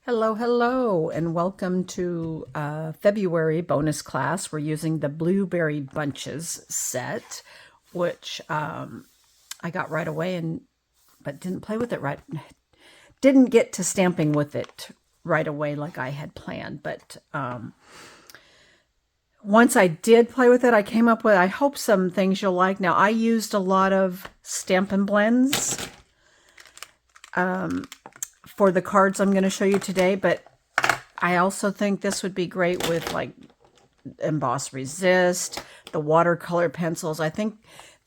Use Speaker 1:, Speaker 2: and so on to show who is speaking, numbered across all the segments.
Speaker 1: Hello, hello, and welcome to February bonus class. We're using the Blueberry Bunches set, which I got right away, but didn't play with it right. Didn't get to stamping with it right away like I had planned. But once I did play with it, I came up with, I hope, some things you'll like. Now, I used a lot of Stampin' Blends for the cards I'm going to show you today, but I also think this would be great with like Emboss Resist, the watercolor pencils. I think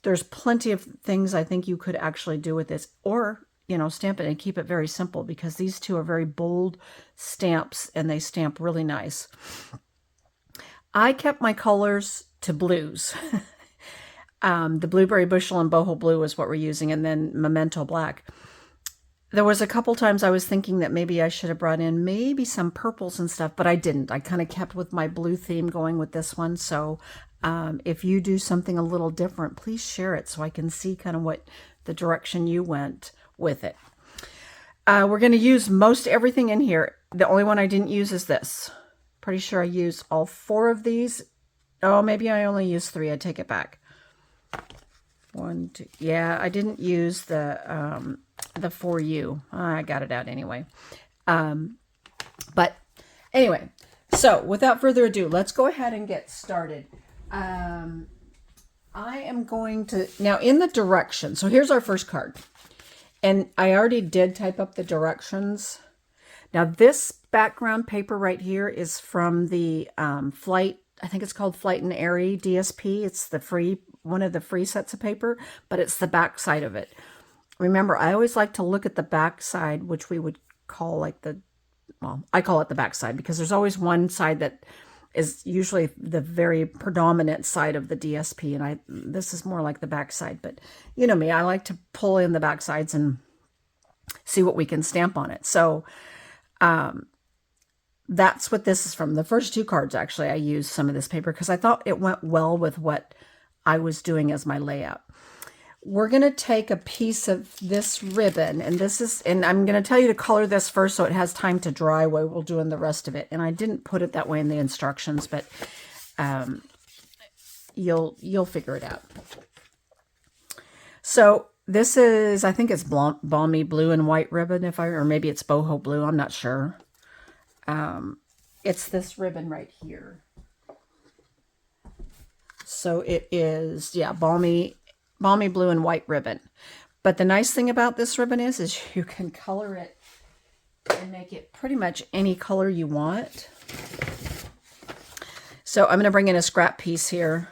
Speaker 1: there's plenty of things I think you could actually do with this, or, stamp it and keep it very simple, because these two are very bold stamps and they stamp really nice. I kept my colors to blues. The Blueberry Bushel and Boho Blue is what we're using, and then Memento Black. There was a couple times I was thinking that maybe I should have brought in maybe some purples and stuff, but I didn't. I kind of kept with my blue theme going with this one. So if you do something a little different, please share it so I can see kind of what the direction you went with it. We're going to use most everything in here. The only one I didn't use is this. Pretty sure I used all 4 of these. Oh, maybe I only used 3. I take it back. 1, 2. Yeah, I didn't use the 4U. I got it out anyway. But anyway, so without further ado, let's go ahead and get started. I am going to, now in the directions, so here's our first card. And I already did type up the directions. Now this background paper right here is from the Flight, I think it's called Flight and Airy DSP. It's the free, one of the free sets of paper, but it's the back side of it. Remember, I always like to look at the back side, which we would call like I call it the back side, because there's always one side that is usually the very predominant side of the DSP, and this is more like the back side. But you know me, I like to pull in the back sides and see what we can stamp on it. So that's what this is from. The first 2 cards, actually, I used some of this paper because I thought it went well with what I was doing as my layout. We're going to take a piece of this ribbon, and I'm going to tell you to color this first so it has time to dry while we're doing the rest of it. And I didn't put it that way in the instructions, but you'll figure it out. So this is, I think it's Balmy Blue and White ribbon, or maybe it's Boho Blue, I'm not sure. It's this ribbon right here. So it is, yeah, Balmy Blue and White ribbon. But the nice thing about this ribbon is you can color it and make it pretty much any color you want. So I'm going to bring in a scrap piece here.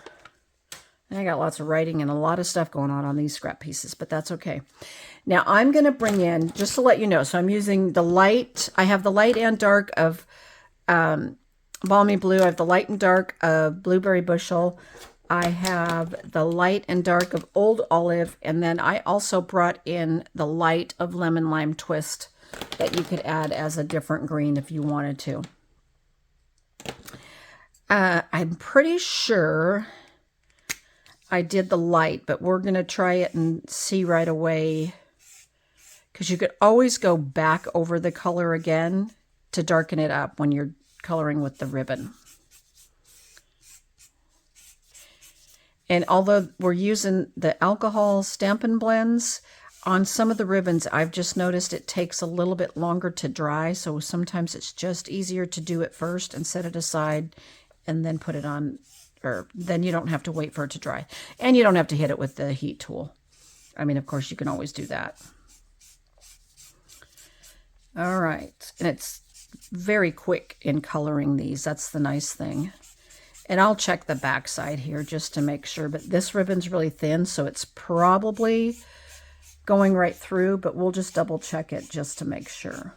Speaker 1: And I got lots of writing and a lot of stuff going on these scrap pieces, but that's okay. Now I'm going to bring in, just to let you know, so I'm using the light. I have the light and dark of Balmy Blue. I have the light and dark of Blueberry Bushel. I have the light and dark of Old Olive, and then I also brought in the light of Lemon Lime Twist that you could add as a different green if you wanted to. I'm pretty sure I did the light, but we're going to try it and see right away, because you could always go back over the color again to darken it up when you're coloring with the ribbon. And although we're using the alcohol Stampin' Blends, on some of the ribbons, I've just noticed it takes a little bit longer to dry. So sometimes it's just easier to do it first and set it aside and then put it on, or then you don't have to wait for it to dry. And you don't have to hit it with the heat tool. I mean, of course, you can always do that. All right. And it's very quick in coloring these. That's the nice thing. And I'll check the back side here just to make sure, but this ribbon's really thin, so it's probably going right through, but we'll just double check it just to make sure.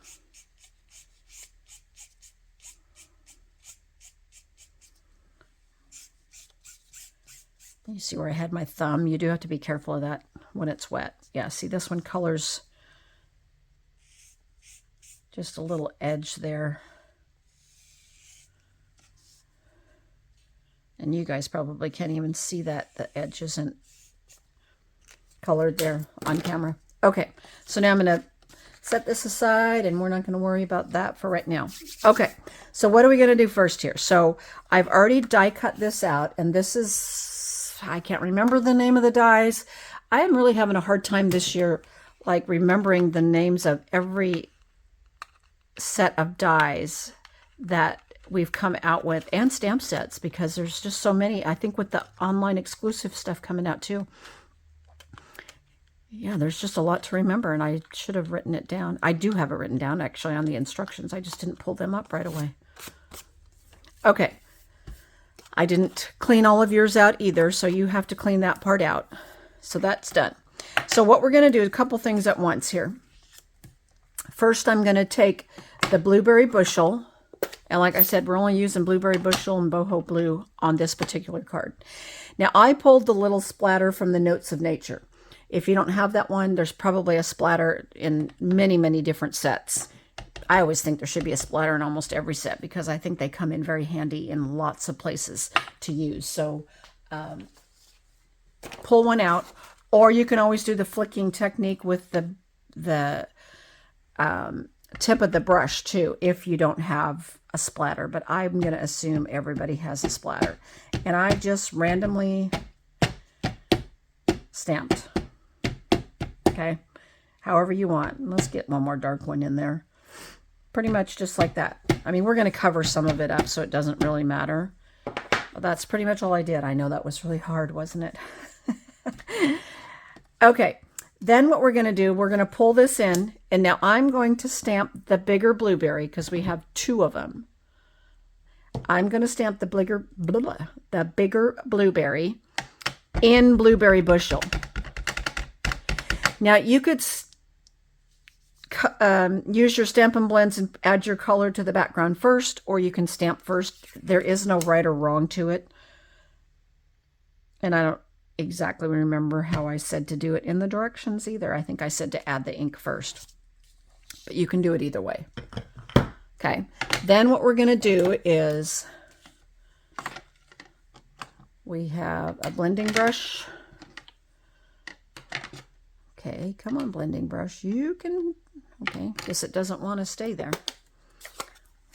Speaker 1: You see where I had my thumb? You do have to be careful of that when it's wet. Yeah, see, this one colors just a little edge there. And you guys probably can't even see that the edge isn't colored there on camera. Okay, so now I'm going to set this aside, and we're not going to worry about that for right now. Okay, so what are we going to do first here? So I've already die cut this out, and this is, I can't remember the name of the dies. I am really having a hard time this year, like remembering the names of every set of dies that we've come out with, and stamp sets, because there's just so many. I think with the online exclusive stuff coming out too. Yeah, there's just a lot to remember, and I should have written it down. I do have it written down, actually, on the instructions. I just didn't pull them up right away. Okay. I didn't clean all of yours out either, so you have to clean that part out. So that's done. So what we're going to do is a couple things at once here. First, I'm going to take the Blueberry Bushel, and like I said, we're only using Blueberry Bushel and Boho Blue on this particular card. Now, I pulled the little splatter from the Notes of Nature. If you don't have that one, there's probably a splatter in many, many different sets. I always think there should be a splatter in almost every set because I think they come in very handy in lots of places to use. So pull one out, or you can always do the flicking technique with the tip of the brush too if you don't have a splatter. But I'm going to assume everybody has a splatter. And I just randomly stamped. Okay, however you want. Let's get one more dark one in there. Pretty much just like that. I mean, we're going to cover some of it up, so it doesn't really matter. Well, that's pretty much all I did. I know that was really hard, wasn't it? Okay, then what we're going to do, we're going to pull this in, and now I'm going to stamp the bigger blueberry because we have two of them. I'm going to stamp the bigger blueberry in Blueberry Bushel. Now, you could use your Stampin' Blends and add your color to the background first, or you can stamp first. There is no right or wrong to it. And I don't exactly remember how I said to do it in the directions either. I think I said to add the ink first. But you can do it either way. Okay. Then what we're going to do is we have a blending brush. Okay, come on, blending brush. You can, okay, guess it doesn't want to stay there.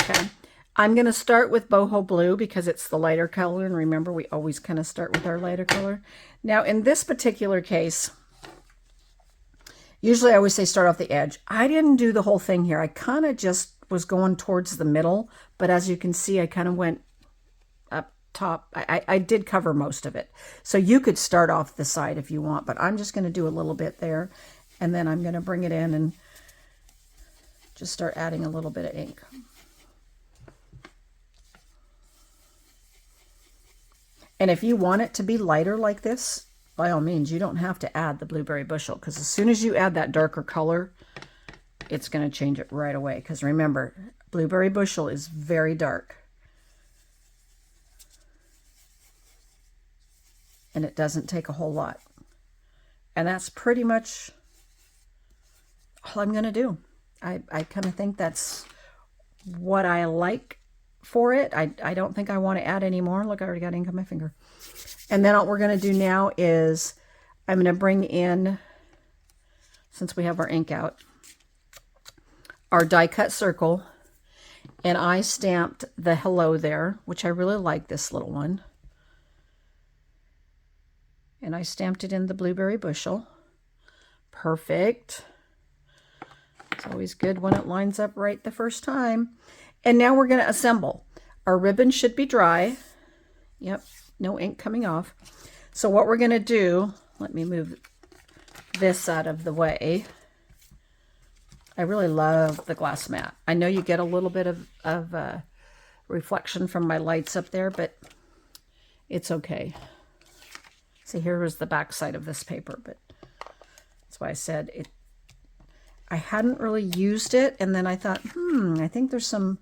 Speaker 1: Okay, I'm going to start with Boho Blue because it's the lighter color, and remember, we always kind of start with our lighter color. Now, in this particular case, usually I always say start off the edge. I didn't do the whole thing here. I kind of just was going towards the middle, but as you can see, I kind of went up top. I did cover most of it. So you could start off the side if you want, but I'm just going to do a little bit there, and then I'm going to bring it in and just start adding a little bit of ink. And if you want it to be lighter like this, by all means, you don't have to add the Blueberry Bushel, because as soon as you add that darker color, it's going to change it right away. Because remember, Blueberry Bushel is very dark. And it doesn't take a whole lot. And that's pretty much all I'm going to do. I kind of think that's what I like for it. I don't think I want to add any more. Look, I already got ink on my finger. And then what we're going to do now is I'm going to bring in, since we have our ink out, our die cut circle. And I stamped the hello there, which I really like this little one. And I stamped it in the Blueberry Bushel. Perfect. It's always good when it lines up right the first time. And now we're going to assemble. Our ribbon should be dry. Yep, no ink coming off. So what we're going to do, let me move this out of the way. I really love the glass mat. I know you get a little bit of reflection from my lights up there, but it's okay. See, here was the back side of this paper, but that's why I said it. I hadn't really used it, and then I thought, I think there's some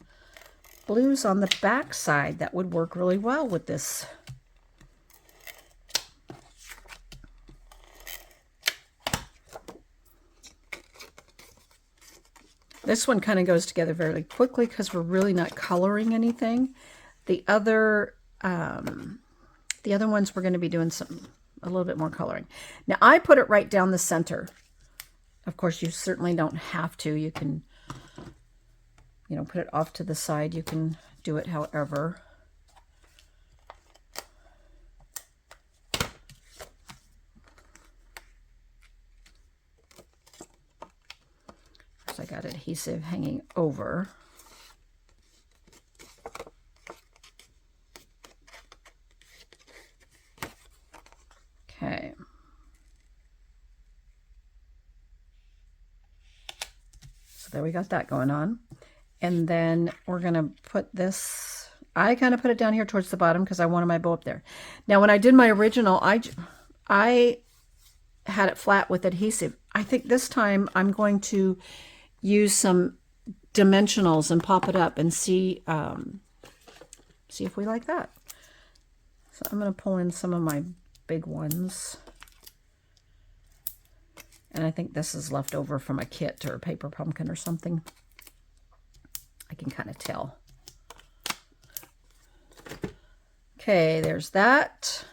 Speaker 1: blues on the back side that would work really well with this. This one kind of goes together very quickly because we're really not coloring anything. The other ones we're going to be doing a little bit more coloring. Now I put it right down the center Of course, you certainly don't have to. You can, you know, put it off to the side. You can do it however. So I got adhesive hanging over. Okay. So there we got that going on. And then we're going to put this, I kind of put it down here towards the bottom because I wanted my bow up there. Now, when I did my original, I had it flat with adhesive. I think this time I'm going to use some dimensionals and pop it up and see if we like that. So I'm going to pull in some of my big ones. And I think this is left over from a kit or a paper pumpkin or something. I can kind of tell. Okay, there's that.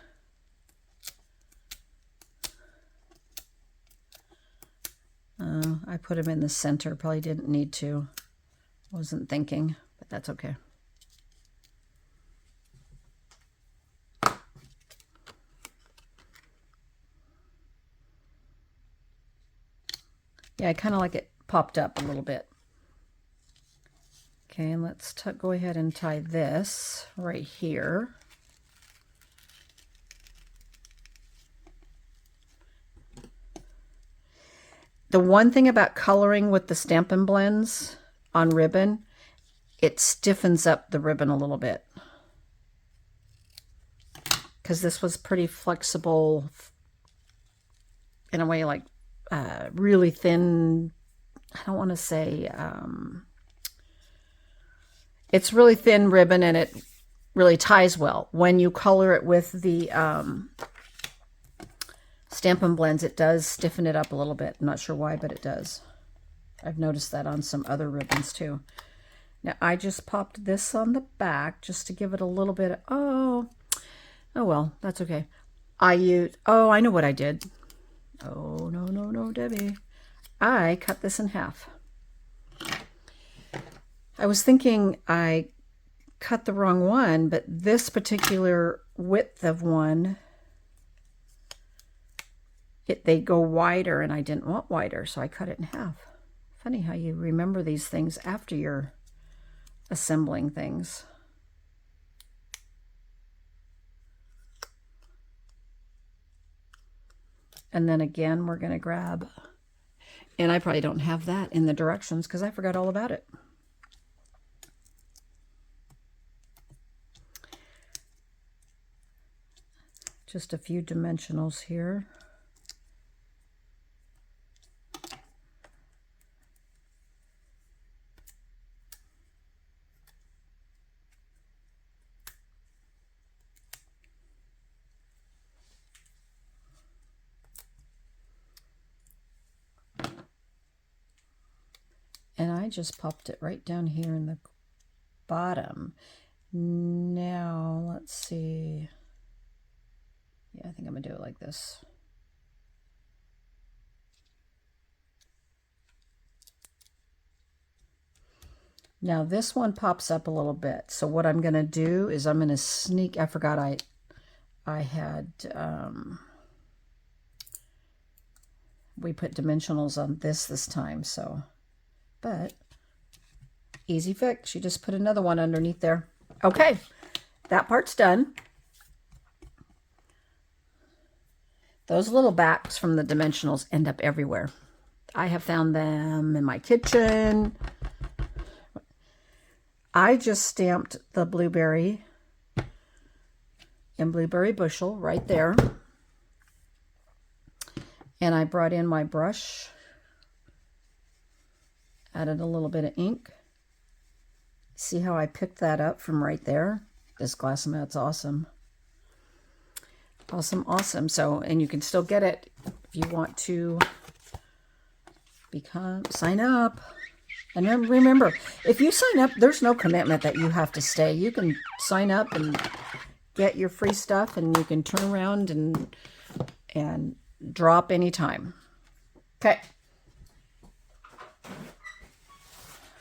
Speaker 1: I put them in the center. Probably didn't need to. Wasn't thinking, but that's okay. Yeah, I kind of like it popped up a little bit. Okay, and let's go ahead and tie this right here. The one thing about coloring with the Stampin' Blends on ribbon, it stiffens up the ribbon a little bit. Because this was pretty flexible in a way, like really thin. I don't want to say, it's really thin ribbon and it really ties well. When you color it with the Stampin' Blends, it does stiffen it up a little bit. I'm not sure why, but it does. I've noticed that on some other ribbons too. Now I just popped this on the back just to give it a little bit of, oh well, that's okay. I know what I did. Oh, no, Debbie. I cut this in half. I was thinking I cut the wrong one, but this particular width of one, they go wider, and I didn't want wider, so I cut it in half. Funny how you remember these things after you're assembling things. And then again, we're going to grab, and I probably don't have that in the directions because I forgot all about it. Just a few dimensionals here. And I just popped it right down here in the bottom. Now, let's see. Yeah, I think I'm gonna do it like this. Now this one pops up a little bit. So what I'm gonna do is I'm gonna sneak, I forgot I had, we put dimensionals on this time, so. But easy fix. You just put another one underneath there. Okay, that part's done. Those little backs from the dimensionals end up everywhere. I have found them in my kitchen. I just stamped the blueberry and blueberry bushel right there. And I brought in my brush. Added a little bit of ink. See how I picked that up from right there? This glass mat's awesome. Awesome. So, and you can still get it if you want to sign up. And remember, if you sign up, there's no commitment that you have to stay. You can sign up and get your free stuff, and you can turn around and drop anytime. Okay.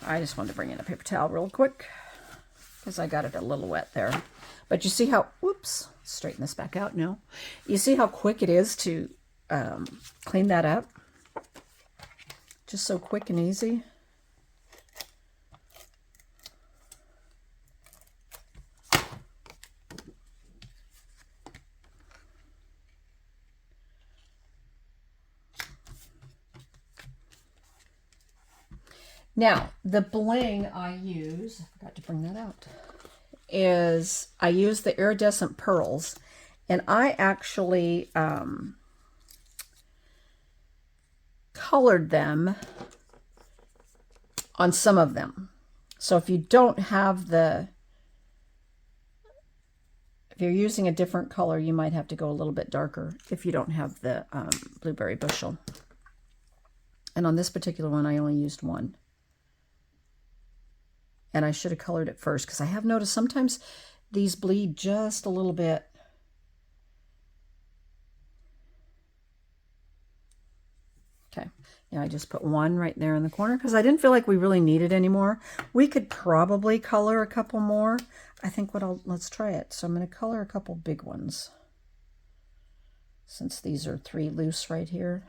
Speaker 1: I just wanted to bring in a paper towel real quick because I got it a little wet there. But you see how, whoops, straighten this back out now. You see how quick it is to clean that up? Just so quick and easy. Now, the bling I use, I forgot to bring that out, is I use the iridescent pearls, and I actually colored them on some of them. So if you don't have if you're using a different color, you might have to go a little bit darker if you don't have the blueberry bushel. And on this particular one, I only used one. And I should have colored it first because I have noticed sometimes these bleed just a little bit. Okay, yeah, I just put one right there in the corner because I didn't feel like we really needed any more. We could probably color a couple more. I think let's try it. So I'm going to color a couple big ones since these are 3 loose right here.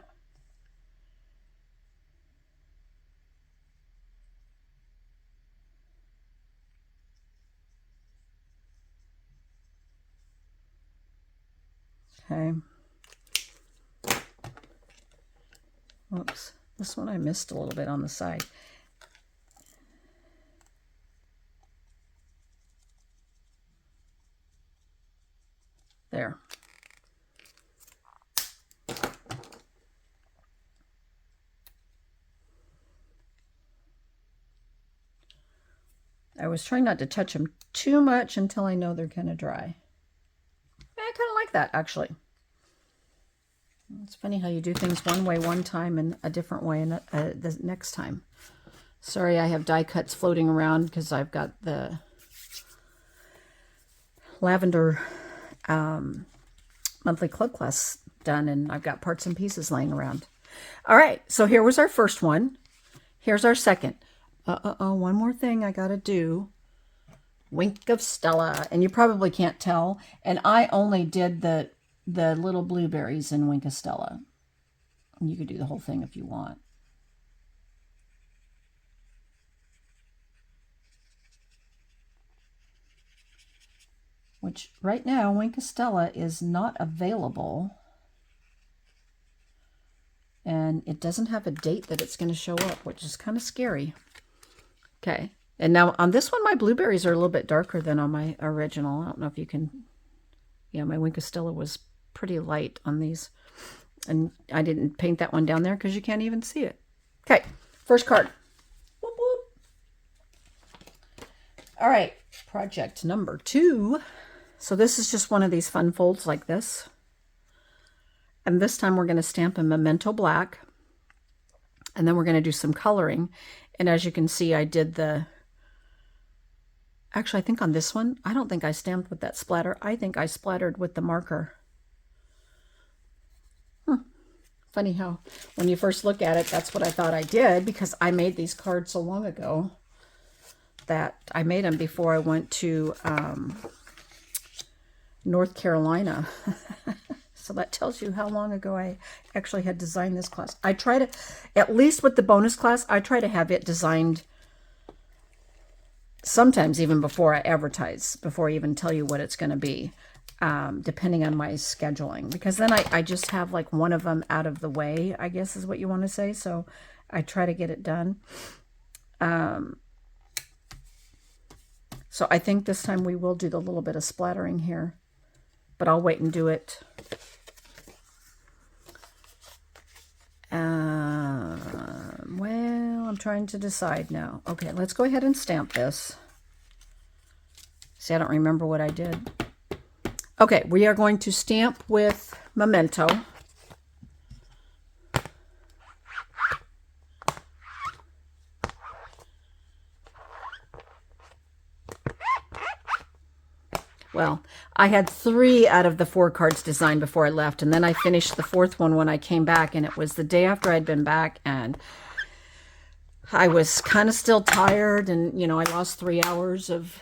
Speaker 1: Okay. Oops, this one I missed a little bit on the side. There. I was trying not to touch them too much until I know they're kind of dry. I kind of like that, actually. It's funny how you do things one way one time and a different way the next time. Sorry, I have die cuts floating around because I've got the lavender monthly club class done, and I've got parts and pieces laying around. All right, so here was our first one. Here's our second. One more thing I got to do. Wink of Stella, and you probably can't tell, and I only did the little blueberries in Wink of Stella. You could do the whole thing if you want. Which right now Wink of Stella is not available, and it doesn't have a date that it's going to show up, which is kind of scary. Okay. And now on this one, my blueberries are a little bit darker than on my original. I don't know if you can, yeah, my Wink of Stella was pretty light on these. And I didn't paint that one down there because you can't even see it. Okay, first card. Whoop, whoop. All right, project number 2. So this is just one of these fun folds like this. And this time we're going to stamp in Memento Black. And then we're going to do some coloring. And as you can see, I did actually, I think on this one, I don't think I stamped with that splatter. I think I splattered with the marker. Funny how when you first look at it, that's what I thought I did, because I made these cards so long ago that I made them before I went to North Carolina. So that tells you how long ago I actually had designed this class. I try to, at least with the bonus class, I try to have it designed sometimes even before I advertise, before I even tell you what it's going to be, depending on my scheduling. Because then I just have like one of them out of the way, I guess is what you want to say. So I try to get it done. So I think this time we will do the little bit of splattering here. But I'll wait and do it. Well, I'm trying to decide now. Okay, let's go ahead and stamp this. See, I don't remember what I did. Okay, we are going to stamp with Memento. Well, I had 3 out of the 4 cards designed before I left, and then I finished the 4th one when I came back, and it was the day after I'd been back, and I was kind of still tired, and, you know, I lost 3 hours of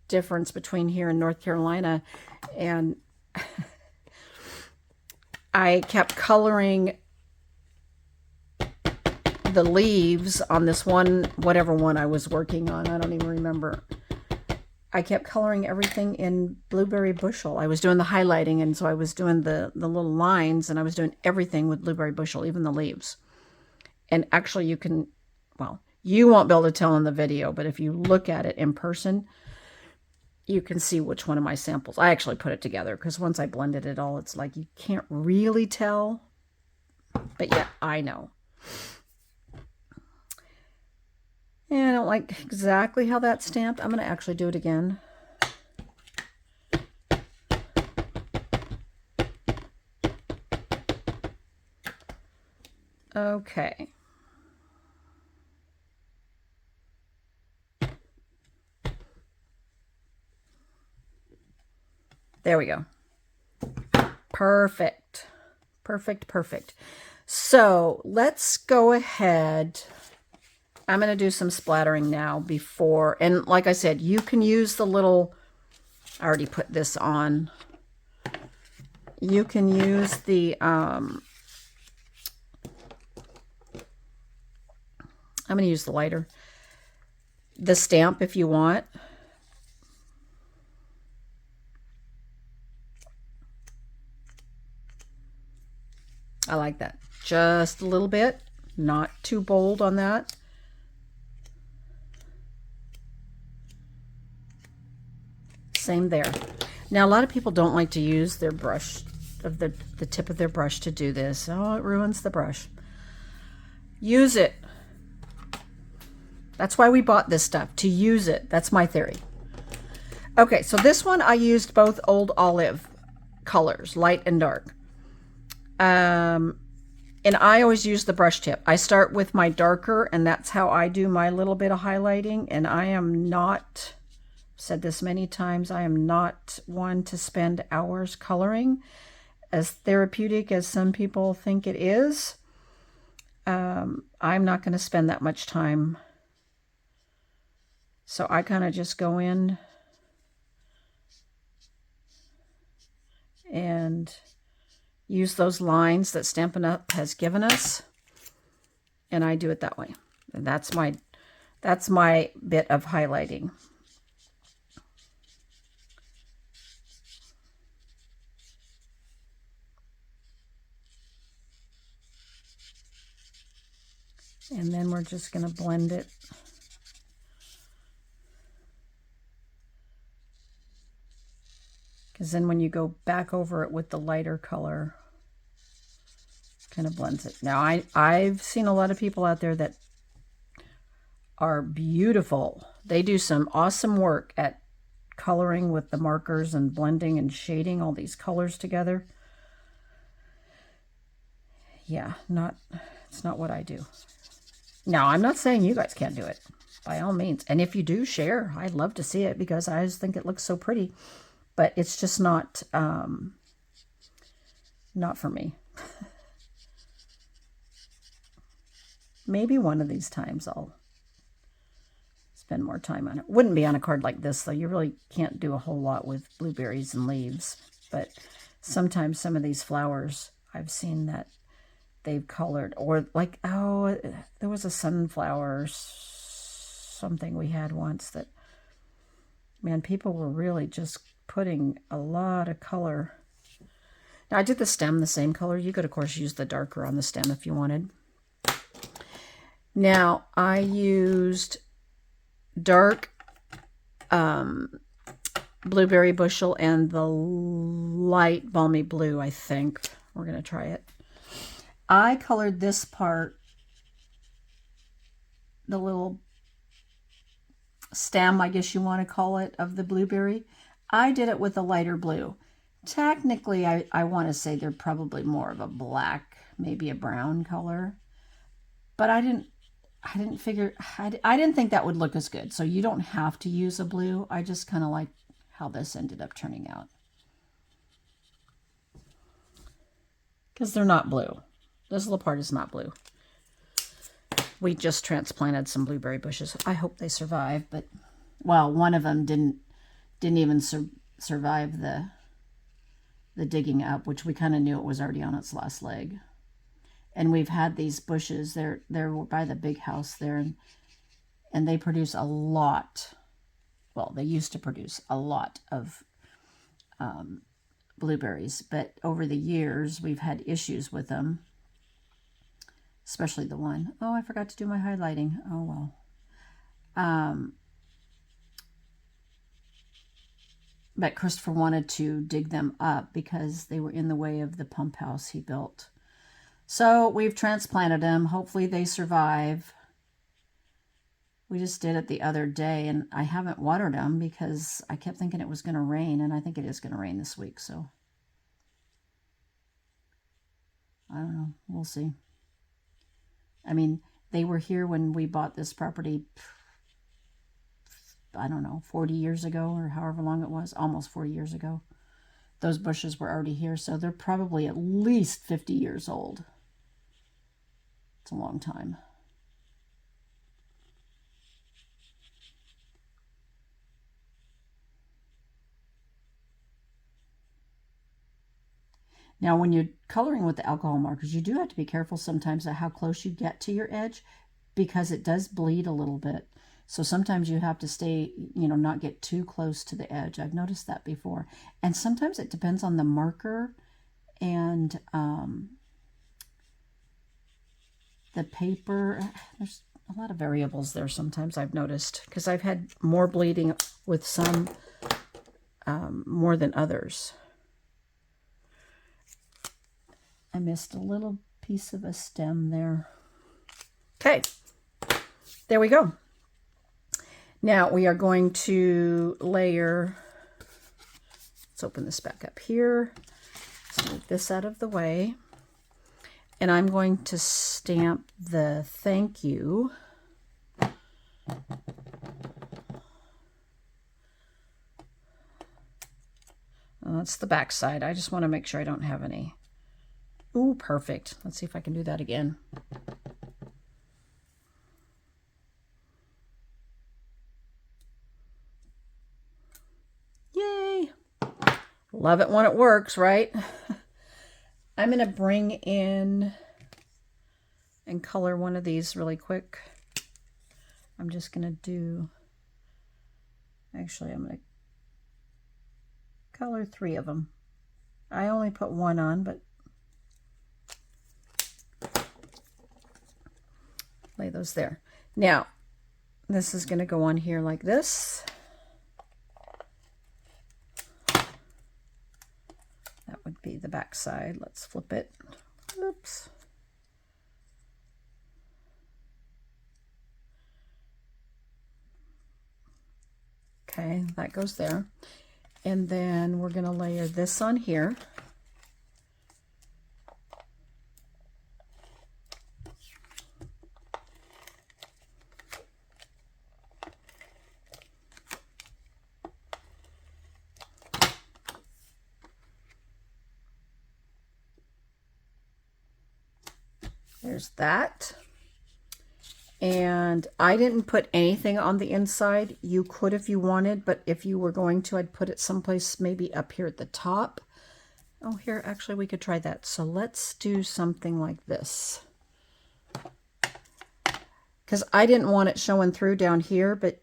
Speaker 1: difference between here and North Carolina, and I kept coloring the leaves on this one, whatever one I was working on. I don't even remember. I kept coloring everything in Blueberry Bushel. I was doing the highlighting, and so I was doing the little lines, and I was doing everything with Blueberry Bushel, even the leaves. And actually you can, well, you won't be able to tell in the video, but if you look at it in person, you can see which one of my samples. I actually put it together because once I blended it all, it's like you can't really tell. But yeah, I know. And I don't like exactly how that's stamped. I'm going to actually do it again. Okay. There we go. Perfect. Perfect, perfect. So let's go ahead. I'm going to do some splattering now before, and like I said, you can use the little, I already put this on. You can use the, I'm going to use the lighter, the stamp if you want. I like that. Just a little bit, not too bold on that. Same there. Now, a lot of people don't like to use their brush, of the tip of their brush to do this. Oh, it ruins the brush. Use it. That's why we bought this stuff, to use it. That's my theory. Okay, so this one I used both Old Olive colors, light and dark. And I always use the brush tip. I start with my darker, and that's how I do my little bit of highlighting. And I am not, said this many times, I am not one to spend hours coloring, as therapeutic as some people think it is. I'm not going to spend that much time. So I kind of just go in and use those lines that Stampin' Up! Has given us, and I do it that way. And that's my bit of highlighting. And then we're just going to blend it. Because then when you go back over it with the lighter color, kind of blends it. Now, I've seen a lot of people out there that are beautiful. They do some awesome work at coloring with the markers and blending and shading all these colors together. Yeah, it's not what I do. Now, I'm not saying you guys can't do it, by all means. And if you do, share. I'd love to see it because I just think it looks so pretty. But it's just not for me. Maybe one of these times I'll spend more time on it. Wouldn't be on a card like this, though. You really can't do a whole lot with blueberries and leaves. But sometimes some of these flowers, I've seen that they've colored. Or like, oh, there was a sunflower something we had once that, man, people were really just putting a lot of color. Now, I did the stem the same color. You could, of course, use the darker on the stem if you wanted. Now, I used dark Blueberry Bushel and the light Balmy Blue, I think. We're going to try it. I colored this part, the little stem, I guess you want to call it, of the blueberry. I did it with a lighter blue. Technically, I want to say they're probably more of a black, maybe a brown color. But I didn't think that would look as good. So you don't have to use a blue. I just kind of like how this ended up turning out. Because they're not blue. This little part is not blue. we just transplanted some blueberry bushes. I hope they survive, but well, one of them didn't even survive the digging up, which we kind of knew it was already on its last leg. And we've had these bushes. They're by the big house there, and they produce a lot. Well, they used to produce a lot of blueberries, but over the years we've had issues with them, especially the one. Oh, I forgot to do my highlighting. Oh well. But Christopher wanted to dig them up because they were in the way of the pump house he built. So we've transplanted them. Hopefully they survive. We just did it the other day, and I haven't watered them because I kept thinking it was going to rain, and I think it is going to rain this week. So I don't know. We'll see. I mean, they were here when we bought this property, I don't know, 40 years ago or however long it was, almost 40 years ago. Those bushes were already here, so they're probably at least 50 years old. It's a long time. Now, when you're coloring with the alcohol markers, you do have to be careful sometimes at how close you get to your edge, because it does bleed a little bit. So sometimes you have to stay, not get too close to the edge. I've noticed that before. And sometimes it depends on the marker and the paper. There's a lot of variables there sometimes, I've noticed, because I've had more bleeding with some more than others. I missed a little piece of a stem there. Okay, there we go. Now we are going to layer, let's open this back up here. Let's move this out of the way. And I'm going to stamp the thank you. That's the back side. I just want to make sure I don't have any. Ooh, perfect. Let's see if I can do that again. Yay! Love it when it works, right? I'm going to bring in and color one of these really quick. I'm just going to do, actually I'm going to color 3 of them. I only put 1 on, but lay those there. Now, this is going to go on here like this. That would be the back side. Let's flip it. Oops. Okay, that goes there. And then we're going to layer this on here. There's that. And I didn't put anything on the inside. You could if you wanted, but if you were going to, I'd put it someplace maybe up here at the top. Oh, here, actually, we could try that. So let's do something like this. Because I didn't want it showing through down here, but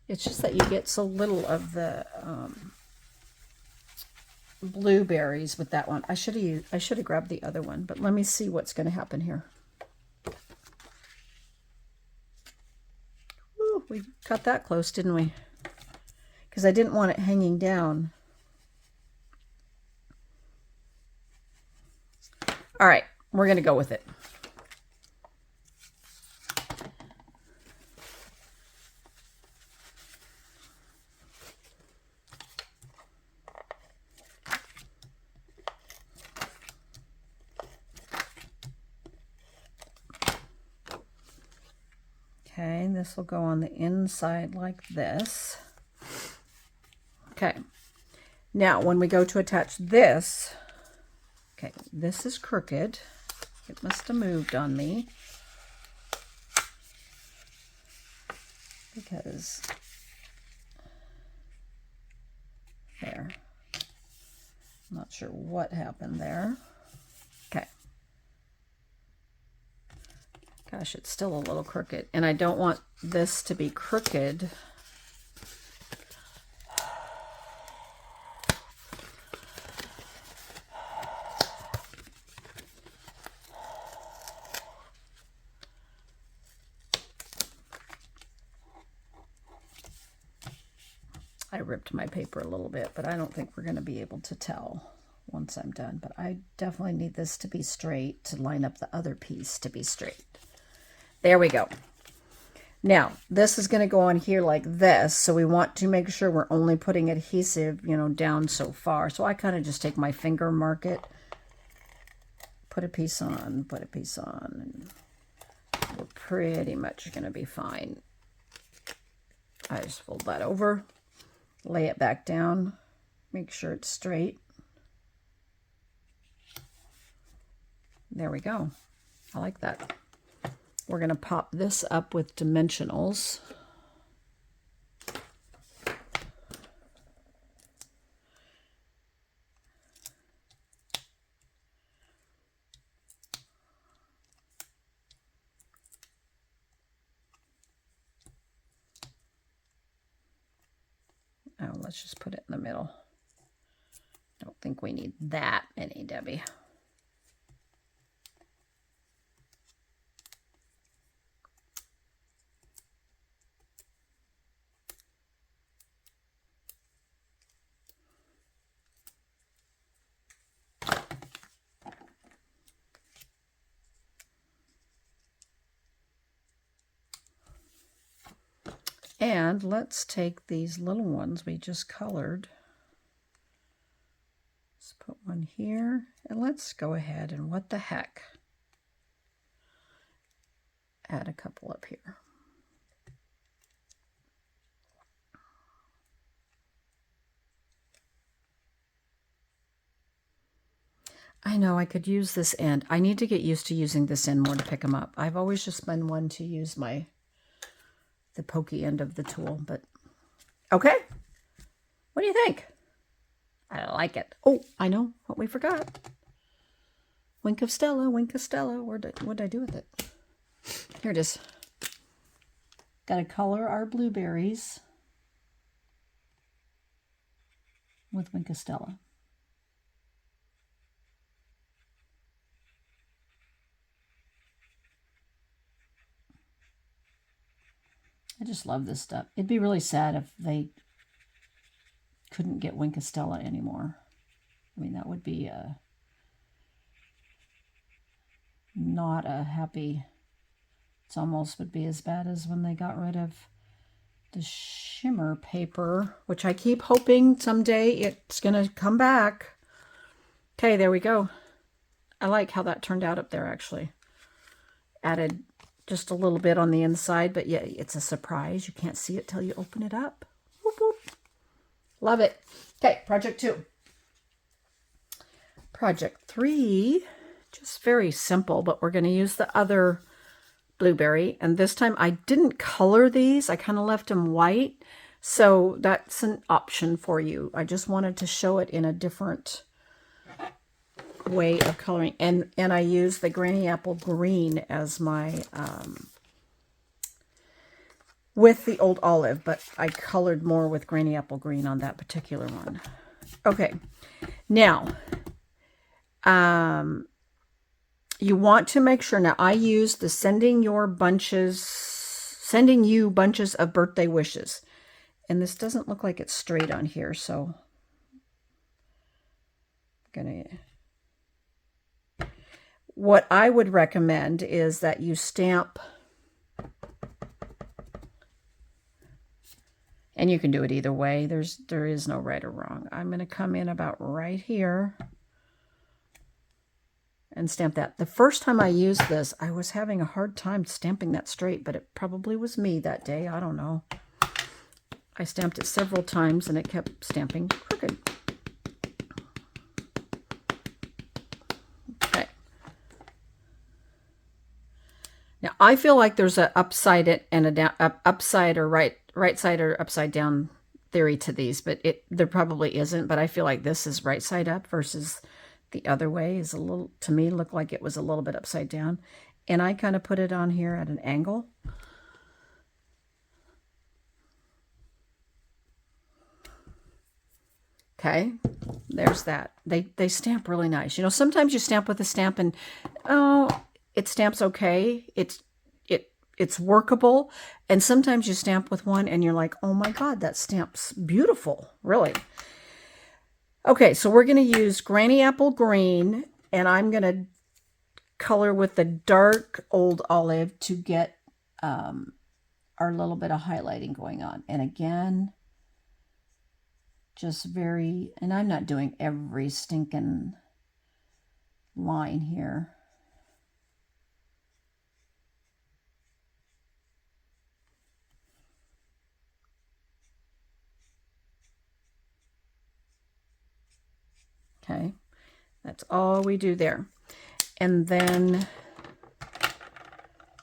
Speaker 1: it's just that you get so little of the blueberries with that one. I should have grabbed the other one, but let me see what's going to happen here. Ooh, we cut that close, didn't we? Because I didn't want it hanging down. All right, we're going to go with it. Okay, this will go on the inside like this. Okay, Now, when we go to attach this, okay, this is crooked. It must have moved on me. Because there. I'm not sure what happened there. Okay. Gosh, it's still a little crooked. And I don't want this to be crooked. I ripped my paper a little bit, but I don't think we're going to be able to tell once I'm done. But I definitely need this to be straight to line up the other piece to be straight. There we go. Now, this is going to go on here like this, so we want to make sure we're only putting adhesive, you know, down so far. So I kind of just take my finger, mark it, put a piece on, put a piece on, and we're pretty much going to be fine. I just fold that over. Lay it back down, make sure it's straight. There we go. I like that. We're going to pop this up with dimensionals. Oh, let's just put it in the middle. Don't think we need that many, Debbie. And let's take these little ones we just colored. Let's put one here, and let's go ahead and what the heck, add a couple up here. I know I could use this end. I need to get used to using this end more to pick them up. I've always just been one to use the pokey end of the tool, but okay. What do you think? I like it. Oh, I know what we forgot. Wink of Stella, Wink of Stella. What did I do with it? Here it is. Got to color our blueberries with Wink of Stella. I just love this stuff. It'd be really sad if they couldn't get Wink of Stella anymore. I mean, that would be not a happy... It's almost would be as bad as when they got rid of the shimmer paper, which I keep hoping someday it's going to come back. Okay, there we go. I like how that turned out up there, actually. Added just a little bit on the inside, but yeah, it's a surprise. You can't see it till you open it up. Whoop, whoop. Love it. Okay, project 2. Project 3, just very simple, but we're going to use the other blueberry. And this time I didn't color these. I kind of left them white. So that's an option for you. I just wanted to show it in a different way of coloring, and I use the Granny Apple Green as my with the Old Olive, but I colored more with Granny Apple Green on that particular one. Okay, now you want to make sure. Now I use the sending you bunches of birthday wishes, and this doesn't look like it's straight on here, so I'm gonna... What I would recommend is that you stamp, and you can do it either way. There is no right or wrong. I'm going to come in about right here and stamp that. The first time I used this, I was having a hard time stamping that straight, but it probably was me that day. I don't know. I stamped it several times and it kept stamping crooked. I feel like there's a upside and a down, upside or right side or upside down theory to these, but there probably isn't. But I feel like this is right side up versus the other way is a little, to me, looked like it was a little bit upside down. And I kind of put it on here at an angle. Okay, there's that. They stamp really nice. You know, sometimes you stamp with a stamp and, oh, it stamps okay. It's workable. And sometimes you stamp with one and you're like, oh my God, that stamp's beautiful, really. Okay, so we're going to use Granny Apple Green, and I'm going to color with the dark Old Olive to get our little bit of highlighting going on. And again, just very, and I'm not doing every stinking line here. Okay, that's all we do there. And then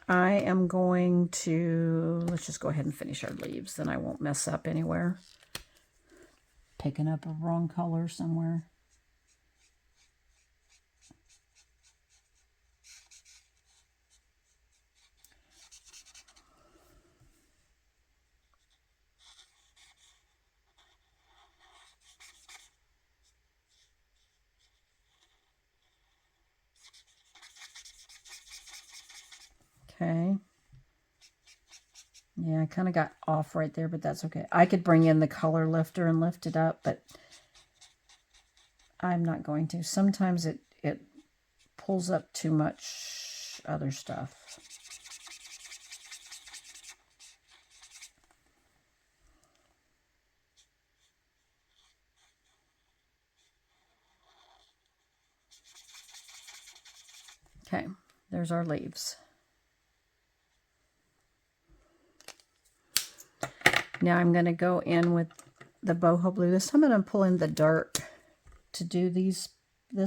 Speaker 1: I am going to, let's just go ahead and finish our leaves, then I won't mess up anywhere. Picking up a wrong color somewhere. Okay. Yeah, I kind of got off right there, but that's okay. I could bring in the color lifter and lift it up, but I'm not going to. Sometimes it pulls up too much other stuff. Okay, there's our leaves. Now I'm going to go in with the boho blue. This time I'm going to pull in the dark to do this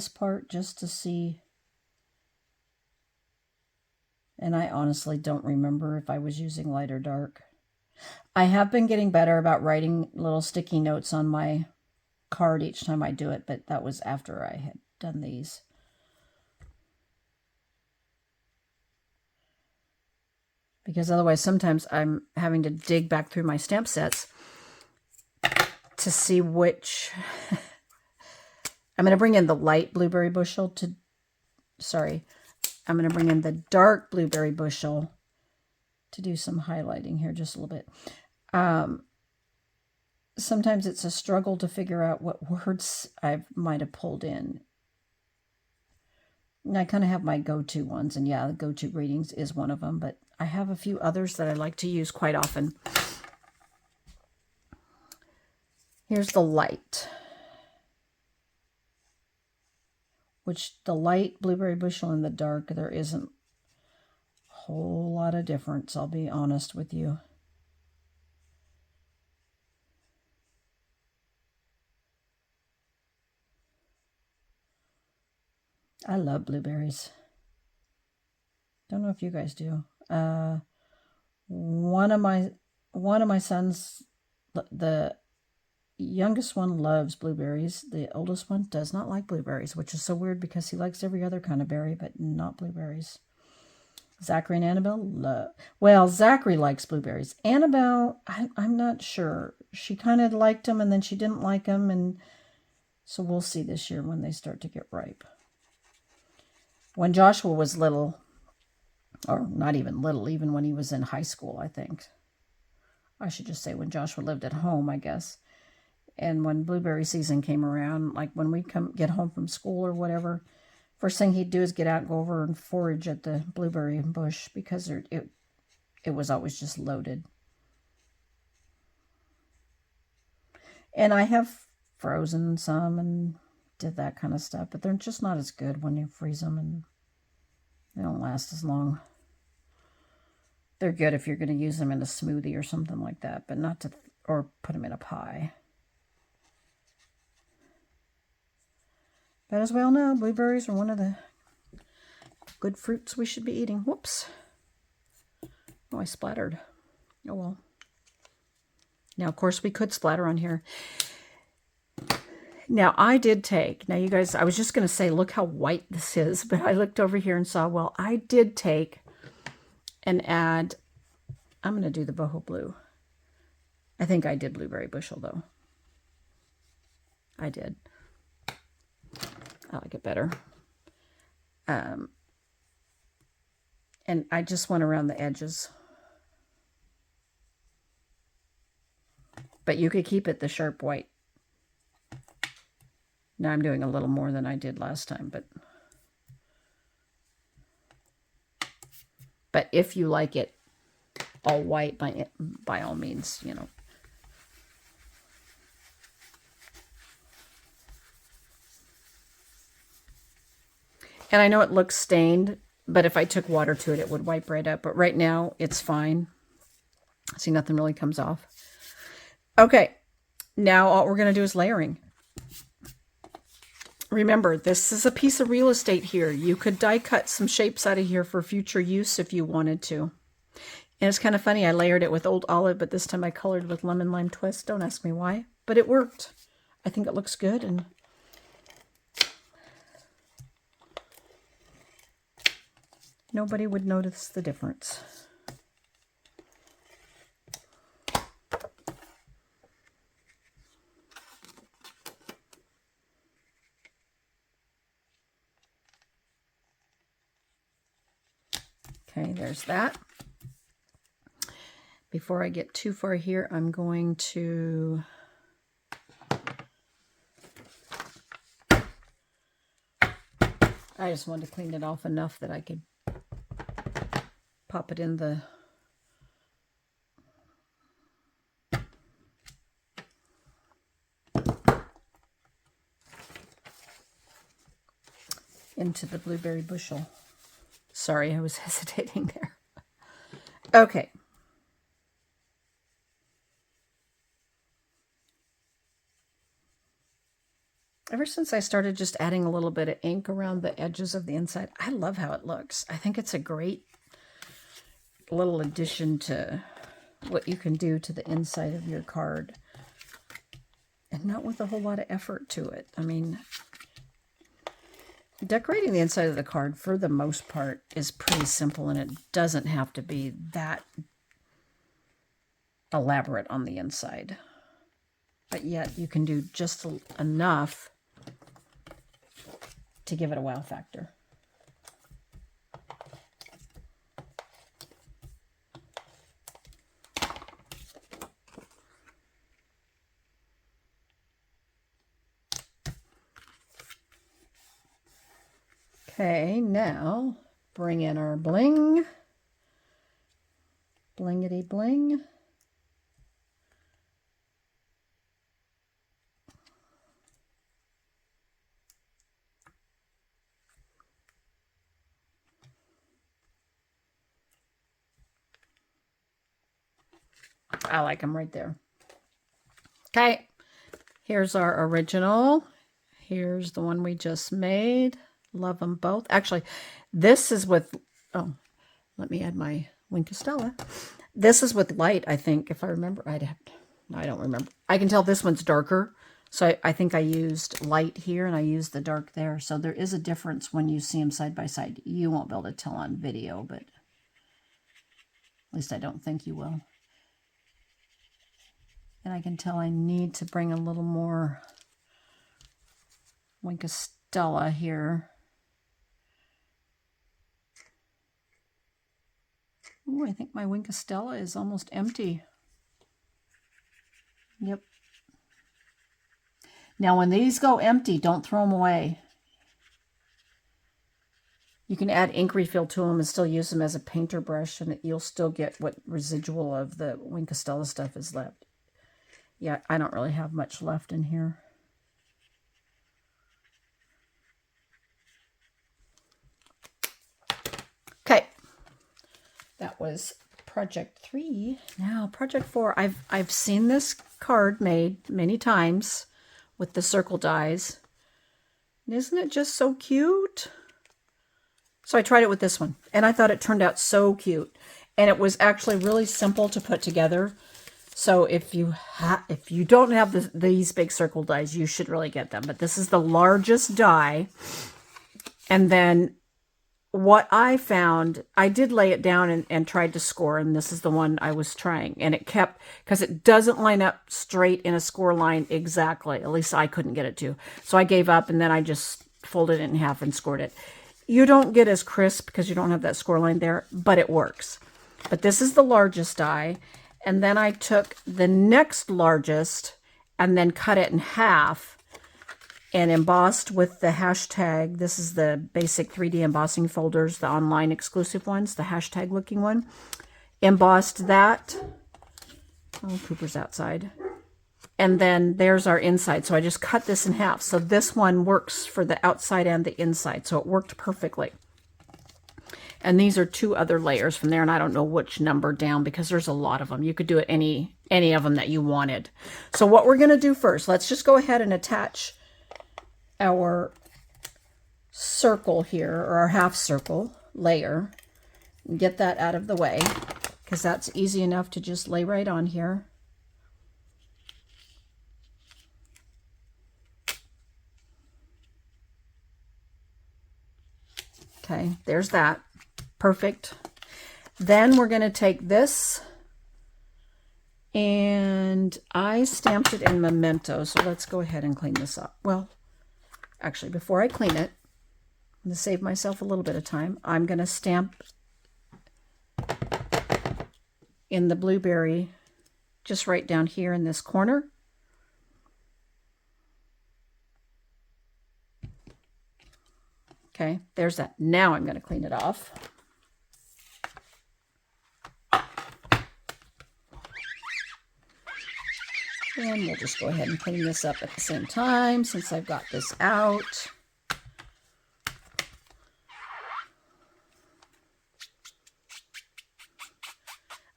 Speaker 1: part just to see. And I honestly don't remember if I was using light or dark. I have been getting better about writing little sticky notes on my card each time I do it, but that was after I had done these. Because otherwise sometimes I'm having to dig back through my stamp sets to see which... I'm going to bring in the light blueberry bushel to... Sorry. I'm going to bring in the dark blueberry bushel to do some highlighting here just a little bit. Sometimes it's a struggle to figure out what words I might have pulled in. And I kind of have my go-to ones, and yeah, the go-to greetings is one of them, but I have a few others that I like to use quite often. Here's the light, which the light blueberry bushel and the dark, there isn't a whole lot of difference, I'll be honest with you. I love blueberries. Don't know if you guys do. One of my sons, the youngest one, loves blueberries. The oldest one does not like blueberries, which is so weird because he likes every other kind of berry, but not blueberries. Zachary and Annabelle well, Zachary likes blueberries. Annabelle, I'm not sure. She kind of liked them and then she didn't like them, and so we'll see this year when they start to get ripe. When Joshua was little, or not even little, even when he was in high school, I think. I should just say when Joshua lived at home, I guess. And when blueberry season came around, like when we get home from school or whatever, first thing he'd do is get out and go over and forage at the blueberry bush because it was always just loaded. And I have frozen some and did that kind of stuff, but they're just not as good when you freeze them, and they don't last as long. They're good if you're going to use them in a smoothie or something like that, but not to, or put them in a pie. But as we all know, blueberries are one of the good fruits we should be eating. Whoops. Oh, I splattered. Oh, well. Now, of course, we could splatter on here. Now, I did take, now you guys, I was just going to say, look how white this is, but I looked over here and saw, well, I did take and add, I'm going to do the boho blue. I think I did blueberry bushel, though. I did. I like it better. And I just went around the edges. But you could keep it the sharp white. Now I'm doing a little more than I did last time, but if you like it all white, by all means, you know. And I know it looks stained, but if I took water to it, it would wipe right up. But right now, it's fine. See, nothing really comes off. Okay, now all we're going to do is layering. Remember, this is a piece of real estate here. You could die cut some shapes out of here for future use if you wanted to. And it's kind of funny, I layered it with Old Olive, but this time I colored with Lemon Lime Twist. Don't ask me why, but it worked. I think it looks good, and nobody would notice the difference. Okay, there's that. Before I get too far here, I'm going to I just wanted to clean it off enough that I could pop it in the blueberry bushel. Sorry, I was hesitating there. Okay. Ever since I started just adding a little bit of ink around the edges of the inside, I love how it looks. I think it's a great little addition to what you can do to the inside of your card. And not with a whole lot of effort to it. I mean, decorating the inside of the card, for the most part, is pretty simple, and it doesn't have to be that elaborate on the inside. But yet, you can do just enough to give it a wow factor. Okay, now bring in our bling. Blingity bling. I like them right there. Okay, here's our original. Here's the one we just made. Love them both. Actually, this is with, oh, let me add my Wink of Stella. This is with light, I think, if I remember. I don't remember. I can tell this one's darker. So I think I used light here and I used the dark there. So there is a difference when you see them side by side. You won't be able to tell on video, but at least I don't think you will. And I can tell I need to bring a little more Wink of Stella here. Ooh, I think my Wink of Stella is almost empty. Yep. Now when these go empty, don't throw them away. You can add ink refill to them and still use them as a painter brush, and you'll still get what residual of the Wink of Stella stuff is left. Yeah, I don't really have much left in here. Okay, that was project 3. Now project 4. I've seen this card made many times with the circle dies. And isn't it just so cute? So I tried it with this one, and I thought it turned out so cute. And it was actually really simple to put together. So if you don't have these big circle dies, you should really get them. But this is the largest die. And then what I found, I did lay it down and tried to score, and this is the one I was trying. And it kept, because it doesn't line up straight in a score line exactly. At least I couldn't get it to. So I gave up, and then I just folded it in half and scored it. You don't get as crisp because you don't have that score line there, but it works. But this is the largest die. And then I took the next largest and then cut it in half and embossed with the hashtag. This is the basic 3D embossing folders, the online exclusive ones, the hashtag looking one. Embossed that. Oh, Cooper's outside. And then there's our inside. So I just cut this in half. So this one works for the outside and the inside. So it worked perfectly. And these are 2 other layers from there. And I don't know which number down because there's a lot of them. You could do it any of them that you wanted. So what we're going to do first, let's just go ahead and attach our circle here, or our half circle layer, and get that out of the way, because that's easy enough to just lay right on here. Okay, there's that. Perfect. Then we're going to take this, and I stamped it in Memento, so let's go ahead and clean this up. Well, actually, before I clean it, I'm going to save myself a little bit of time. I'm going to stamp in the blueberry just right down here in this corner. Okay, there's that. Now I'm going to clean it off. And we'll just go ahead and clean this up at the same time since I've got this out.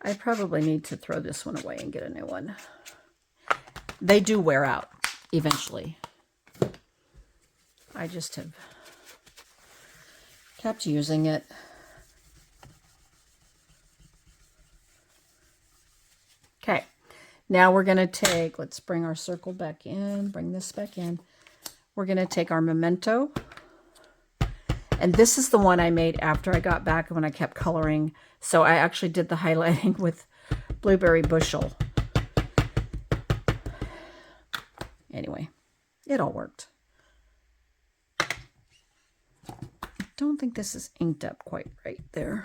Speaker 1: I probably need to throw this one away and get a new one. They do wear out eventually. I just have kept using it. Okay. Now we're going to take, let's bring our circle back in, bring this back in. We're going to take our Memento. And this is the one I made after I got back when I kept coloring. So I actually did the highlighting with Blueberry Bushel. Anyway, it all worked. I don't think this is inked up quite right there.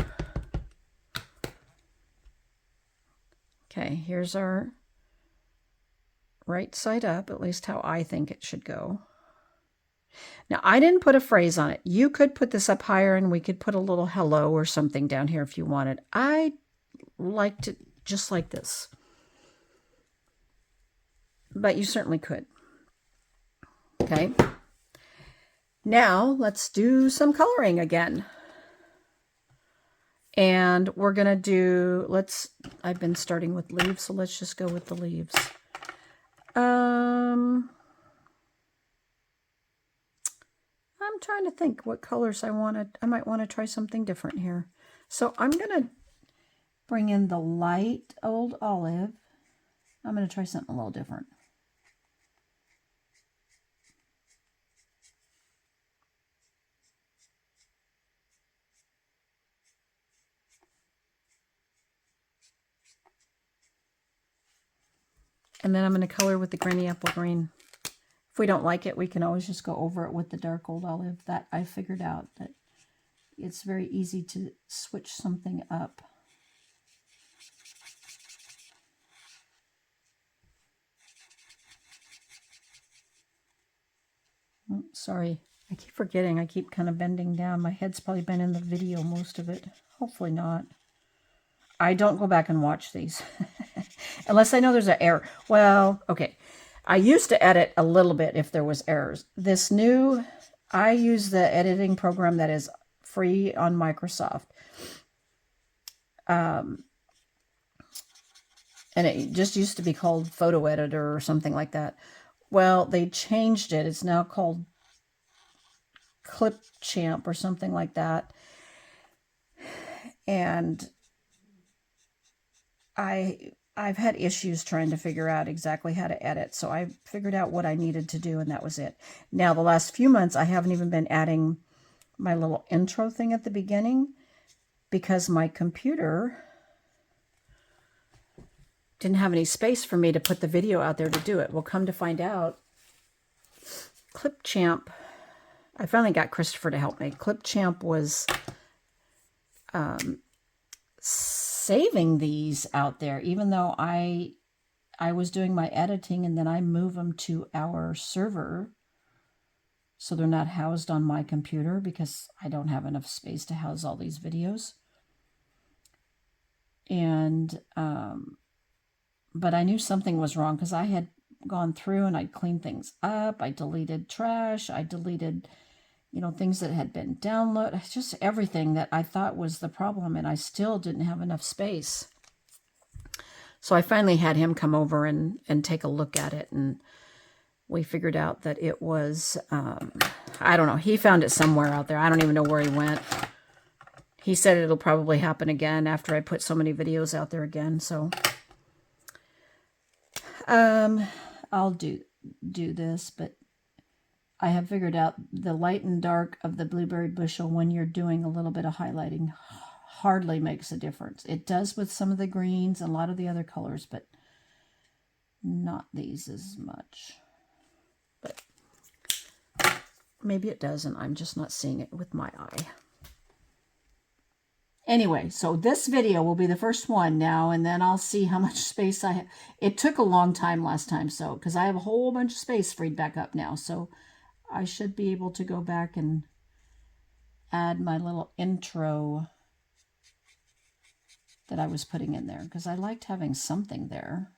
Speaker 1: Okay, here's our right side up, at least how I think it should go. Now, I didn't put a phrase on it. You could put this up higher and we could put a little hello or something down here if you wanted. I liked it just like this. But you certainly could. Okay. Now, let's do some coloring again. And we're going to do, I've been starting with leaves, so let's just go with the leaves. I'm trying to think what colors I might want to try something different here. So I'm going to bring in the light old olive. I'm going to try something a little different. And then I'm going to color with the Granny Apple Green. If we don't like it, we can always just go over it with the dark old olive. That I figured out that it's very easy to switch something up. Oh, sorry, I keep forgetting. I keep kind of bending down. My head's probably been in the video most of it. Hopefully not. I don't go back and watch these. Unless I know there's an error. Well, okay. I used to edit a little bit if there was errors. This new, I use the editing program that is free on Microsoft. And it just used to be called Photo Editor or something like that. Well, they changed it. It's now called Clipchamp or something like that. And I've had issues trying to figure out exactly how to edit, so I figured out what I needed to do, and that was it. Now, the last few months, I haven't even been adding my little intro thing at the beginning because my computer didn't have any space for me to put the video out there to do it. Well, come to find out, Clipchamp, I finally got Christopher to help me. Clipchamp was saving these out there, even though I was doing my editing and then I move them to our server so they're not housed on my computer because I don't have enough space to house all these videos. And but I knew something was wrong because I had gone through and I'd cleaned things up. I deleted trash. I deleted, you know, things that had been downloaded, just everything that I thought was the problem, and I still didn't have enough space. So I finally had him come over and take a look at it, and we figured out that it was, I don't know, he found it somewhere out there. I don't even know where he went. He said it'll probably happen again after I put so many videos out there again, so I'll do this, but I have figured out the light and dark of the blueberry bushel when you're doing a little bit of highlighting hardly makes a difference. It does with some of the greens and a lot of the other colors, but not these as much. But maybe it does, and I'm just not seeing it with my eye. Anyway, so this video will be the first one now, and then I'll see how much space I have. It took a long time last time, so because I have a whole bunch of space freed back up now, so I should be able to go back and add my little intro that I was putting in there, because I liked having something there.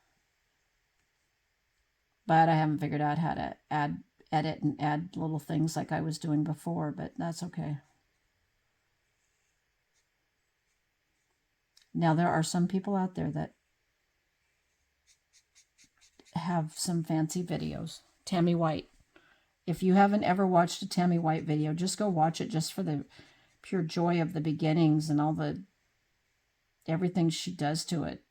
Speaker 1: But I haven't figured out how to edit and add little things like I was doing before, but that's okay. Now, there are some people out there that have some fancy videos. Tammy White. If you haven't ever watched a Tammy White video, just go watch it just for the pure joy of the beginnings and all the everything she does to it.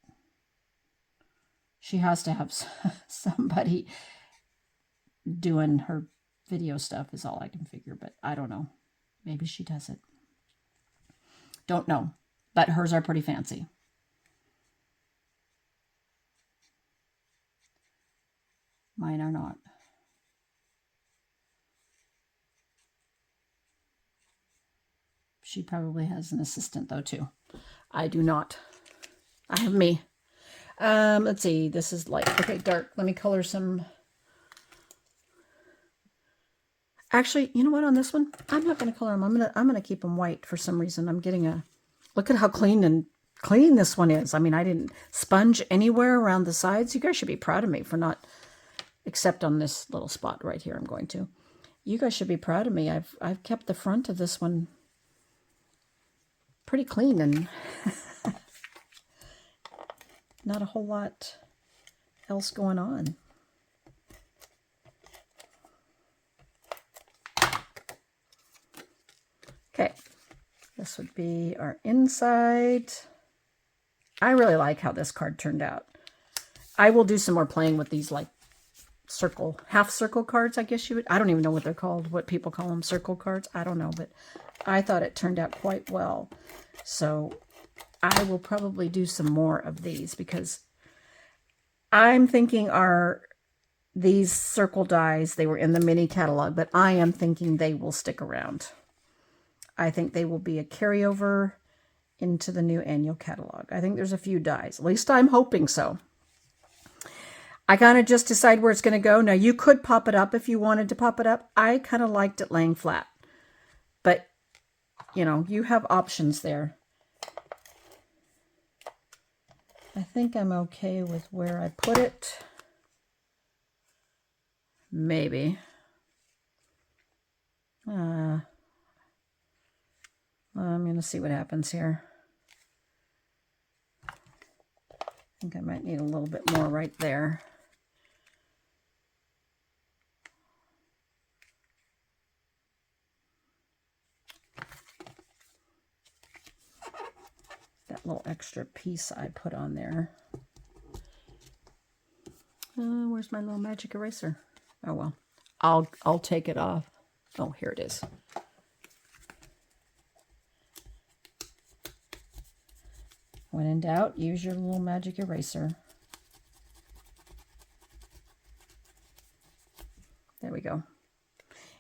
Speaker 1: She has to have somebody doing her video stuff is all I can figure, but I don't know. Maybe she does it. Don't know. But hers are pretty fancy. Mine are not. She probably has an assistant, though, too. I do not. I have me. Let's see. This is light. Okay, dark. Let me color some. Actually, you know what? On this one, I'm not going to color them. I'm gonna keep them white for some reason. I'm getting a. Look at how clean this one is. I mean, I didn't sponge anywhere around the sides. You guys should be proud of me for not, except on this little spot right here. I'm going to. You guys should be proud of me. I've kept the front of this one pretty clean and not a whole lot else going on. Okay, this would be our inside. I really like how this card turned out. I will do some more playing with these like circle, half circle cards, I guess you would. I don't even know what they're called, what people call them, circle cards. I don't know, but I thought it turned out quite well. So I will probably do some more of these because I'm thinking these circle dies, they were in the mini catalog, but I am thinking they will stick around. I think they will be a carryover into the new annual catalog. I think there's a few dies. At least I'm hoping so. I kind of just decide where it's going to go. Now, you could pop it up if you wanted to pop it up. I kind of liked it laying flat. But, you know, you have options there. I think I'm okay with where I put it. Maybe. I'm going to see what happens here. I think I might need a little bit more right there. That little extra piece I put on there. Where's my little magic eraser? Oh well, I'll take it off. Oh, here it is. When in doubt, use your little magic eraser. There we go.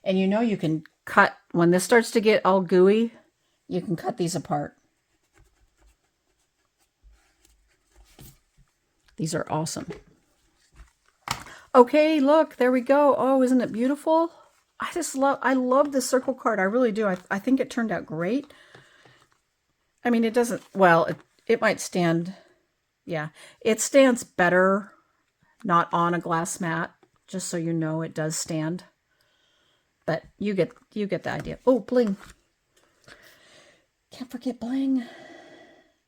Speaker 1: And you know you can cut, when this starts to get all gooey, you can cut these apart. These are awesome. Okay, look, there we go. Oh, isn't it beautiful? I love this circle card. I really do. I think it turned out great. I mean, it doesn't, well, it might stand, yeah, it stands better not on a glass mat, just so you know it does stand. But you get the idea. Oh, bling. Can't forget bling.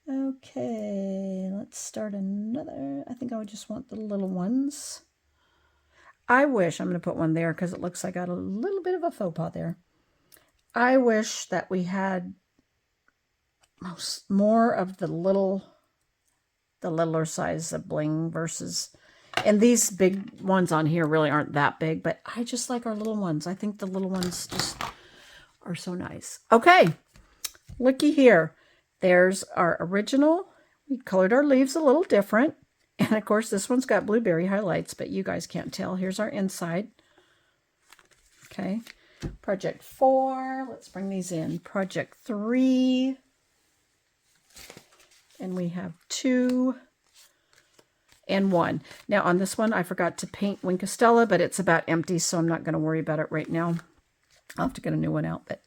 Speaker 1: Okay, let's start another. I think I would just want the little ones. I wish, I'm going to put one there because it looks like I got a little bit of a faux pas there. I wish that we had more of the littler size of bling versus, and these big ones on here really aren't that big, but I just like our little ones. I think the little ones just are so nice. Okay, looky here. There's our original. We colored our leaves a little different. And of course, this one's got blueberry highlights, but you guys can't tell. Here's our inside. Okay. Project 4. Let's bring these in. Project 3. And we have 2 and 1. Now on this one, I forgot to paint Wink of Stella, but it's about empty, so I'm not going to worry about it right now. I'll have to get a new one out, but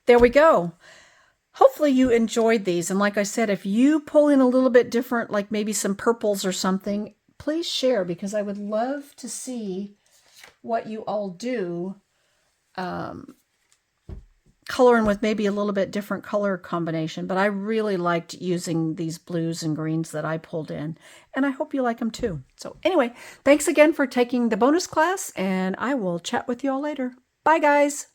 Speaker 1: there we go. Hopefully you enjoyed these. And like I said, if you pull in a little bit different, like maybe some purples or something, please share, because I would love to see what you all do. Coloring with maybe a little bit different color combination. But I really liked using these blues and greens that I pulled in. And I hope you like them too. So anyway, thanks again for taking the bonus class. And I will chat with you all later. Bye, guys.